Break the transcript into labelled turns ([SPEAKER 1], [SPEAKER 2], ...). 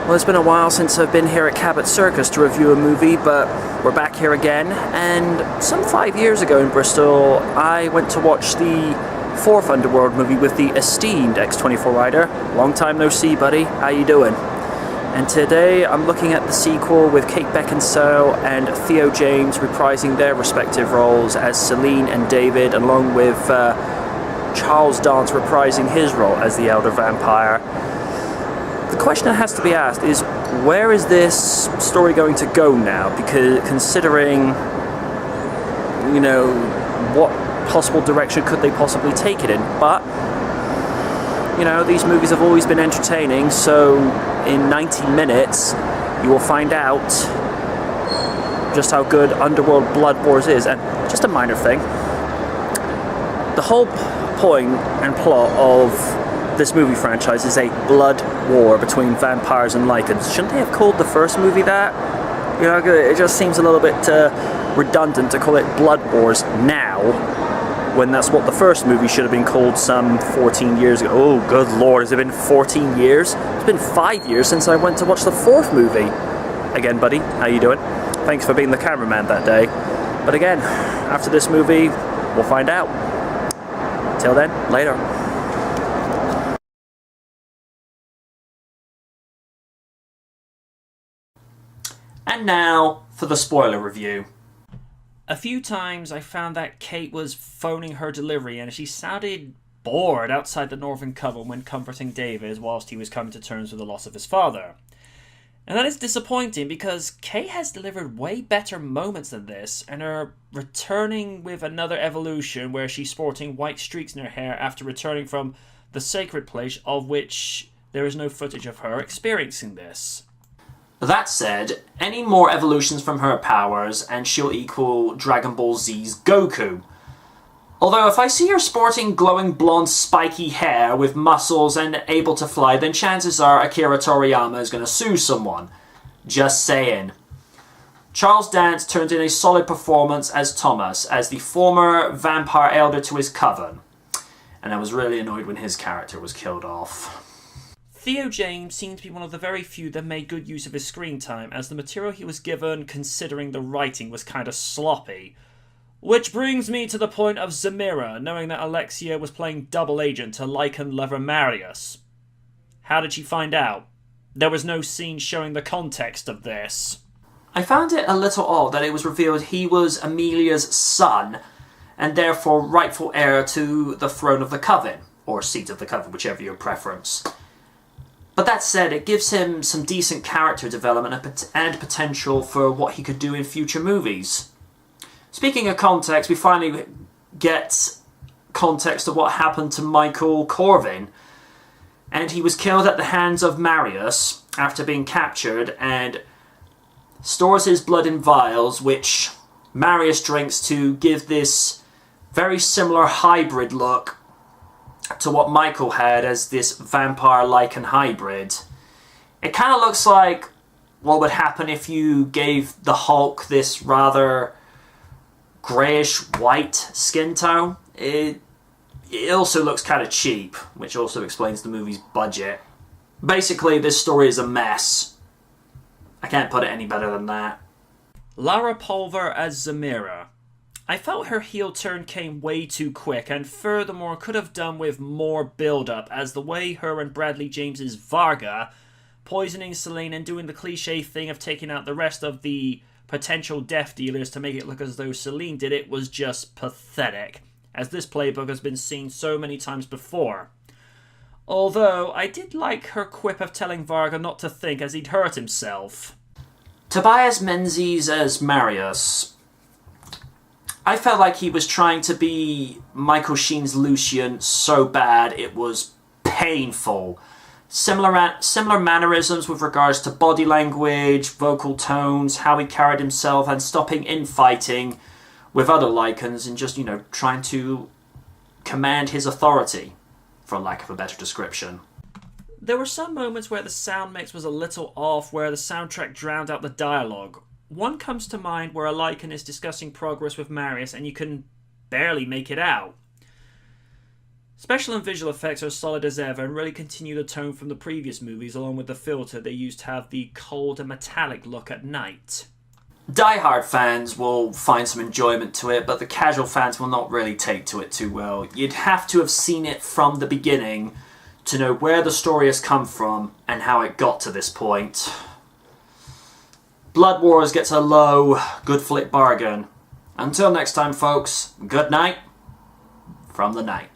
[SPEAKER 1] Well, it's been a while since I've been here at Cabot Circus to review a movie, but we're back here again. And some 5 years ago in Bristol, I went to watch the fourth Underworld movie with the esteemed X24 writer. Long time no see, buddy. How you doing? And today I'm looking at the sequel with Kate Beckinsale and Theo James reprising their respective roles as Celine and David, along with Charles Dance reprising his role as the Elder Vampire. The question that has to be asked is, where is this story going to go now? Because considering, what possible direction could they possibly take it in? But, these movies have always been entertaining, so in 90 minutes, you will find out just how good Underworld Blood Wars is. And just a minor thing, the whole point and plot of this movie franchise is a blood war between vampires and lycans. Shouldn't they have called the first movie that? It just seems a little bit redundant to call it Blood Wars now, when that's what the first movie should have been called some 14 years ago. Oh, good lord, has it been 14 years? It's been 5 years since I went to watch the fourth movie. Again, buddy, how you doing? Thanks for being the cameraman that day. But again, after this movie, we'll find out. Till then, later. And now for the spoiler review. A few times I found that Kate was phoning her delivery and she sounded bored outside the Northern Coven when comforting David whilst he was coming to terms with the loss of his father. And that is disappointing because Kate has delivered way better moments than this, and her returning with another evolution where she's sporting white streaks in her hair after returning from the sacred place, of which there is no footage of her experiencing this. That said, any more evolutions from her powers and she'll equal Dragon Ball Z's Goku. Although if I see her sporting glowing blonde spiky hair with muscles and able to fly, then chances are Akira Toriyama is going to sue someone. Just saying. Charles Dance turned in a solid performance as Thomas, as the former vampire elder to his coven. And I was really annoyed when his character was killed off. Theo James seemed to be one of the very few that made good use of his screen time, as the material he was given, considering the writing, was kind of sloppy. Which brings me to the point of Zamira, knowing that Alexia was playing double agent to Lycan lover Marius. How did she find out? There was no scene showing the context of this. I found it a little odd that it was revealed he was Amelia's son, and therefore rightful heir to the throne of the Coven, or seat of the Coven, whichever your preference. But that said, it gives him some decent character development and potential for what he could do in future movies. Speaking of context, we finally get context of what happened to Michael Corvin. And he was killed at the hands of Marius after being captured, and stores his blood in vials, which Marius drinks to give this very similar hybrid look to what Michael had as this vampire-Lycan hybrid. It kind of looks like what would happen if you gave the Hulk this rather greyish-white skin tone. It also looks kind of cheap, which also explains the movie's budget. Basically, this story is a mess. I can't put it any better than that. Lara Pulver as Zamira. I felt her heel turn came way too quick, and furthermore could have done with more build-up, as the way her and Bradley James's Varga poisoning Celine and doing the cliche thing of taking out the rest of the potential death dealers to make it look as though Celine did it was just pathetic, as this playbook has been seen so many times before. Although, I did like her quip of telling Varga not to think, as he'd hurt himself. Tobias Menzies as Marius. I felt like he was trying to be Michael Sheen's Lucian so bad it was painful. Similar mannerisms with regards to body language, vocal tones, how he carried himself, and stopping infighting with other Lycans and just, trying to command his authority, for lack of a better description. There were some moments where the sound mix was a little off, where the soundtrack drowned out the dialogue. One comes to mind where a Lycan is discussing progress with Marius and you can barely make it out. Special and visual effects are solid as ever and really continue the tone from the previous movies, along with the filter they used to have the cold and metallic look at night. Die-hard fans will find some enjoyment to it, but the casual fans will not really take to it too well. You'd have to have seen it from the beginning to know where the story has come from and how it got to this point. Blood Wars gets a low, good flick bargain. Until next time, folks, good night from the night.